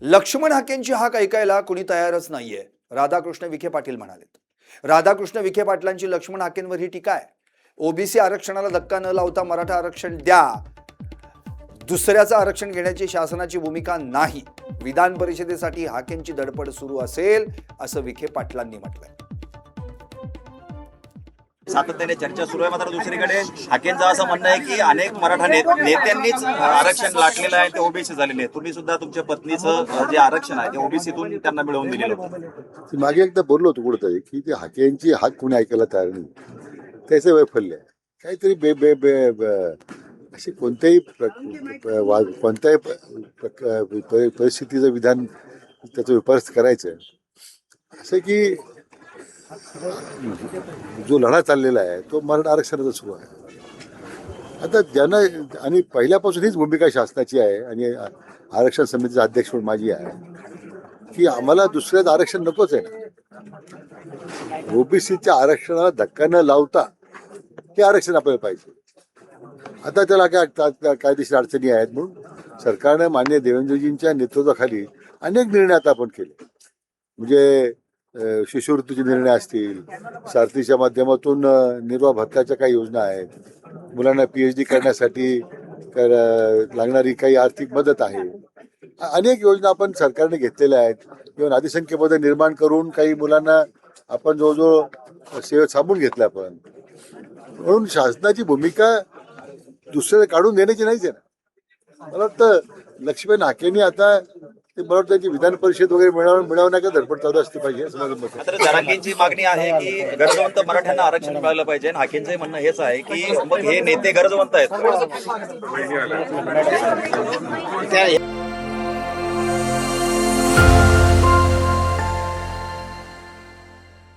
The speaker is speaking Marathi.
लक्ष्मण हाकेंची हाक ऐकायला कुणी तयारच नाहीये, राधाकृष्ण विखे पाटील म्हणालेत। राधाकृष्ण विखे पाटलांची लक्ष्मण हाकेंवर ही टीका आहे। ओबीसी आरक्षणाला धक्का न लावता मराठा आरक्षण द्या, दुसऱ्याचं आरक्षण घेण्याची शासनाची भूमिका नाही। विधान परिषदेसाठी हाकेंची धडपड सुरू असेल असं विखे पाटलांनी म्हटलंय। सातत्याने चर्चा सुरू आहे। मात्र दुसरीकडे हाकेंचं असं म्हणणं आहे की अनेक मराठा नेत्यांनीच आरक्षण लाटलेलं आहे, ते ओबीसी झालेले आहे। तुम्ही सुद्धा तुमच्या पत्नीचं जे आरक्षण आहे ते ओबीसीतून त्यांना मिळवून दिलेलं होतं। मागे एकदा बोललो होतो कुठेतरी की ते हाकेंची हाक कोणी ऐकायला तयार नाही, त्याचं वैफल्य आहे। काहीतरी बे बे बे अशी कोणत्याही परिस्थितीचं विधान त्याचं विपर्यास करायचं असं की जो लढा चाललेला आहे तो मराठा आरक्षणाचा सुरू आहे। आता ज्यांना आणि पहिल्यापासून हीच भूमिका शासनाची आहे आणि आरक्षण समितीचा अध्यक्ष म्हणून माझी आहे की आम्हाला दुसऱ्याचं आरक्षण नकोच आहे ना। ओबीसीच्या आरक्षणाला धक्का न लावता ते आरक्षण आपल्याला पाहिजे। आता त्याला काय कायदेशीर अडचणी आहेत म्हणून सरकारने माननीय देवेंद्रजींच्या नेतृत्वाखाली अनेक निर्णय आता आपण केले, म्हणजे शिष्यवृत्तीचे निर्णय असतील, सारथीच्या माध्यमातून निर्वाह भत्त्याच्या काही योजना आहेत, मुलांना PhD करण्यासाठी लागणारी काही आर्थिक मदत आहे, अनेक योजना आपण सरकारने घेतलेल्या आहेत। किंवा अधिसंख्येमध्ये निर्माण करून काही मुलांना आपण जवळजवळ सेवेत थांबून घेतलं आपण। म्हणून शासनाची भूमिका दुसऱ्याला काढून देण्याची नाहीच आहे ना। मला वाटतं लक्ष्मण हाकेंनी आता ते मला वाटतं की विधान परिषद वगैरे मिळवण्याचा धडपड चालू असली पाहिजे असं माझं मत आहे। मात्र जरांगेंची मागणी आहे की गरजवंत मराठ्यांना आरक्षण मिळालं पाहिजे। हाकेंचंही म्हणणं हेच आहे की मग हे नेते गरजवंत आहेत।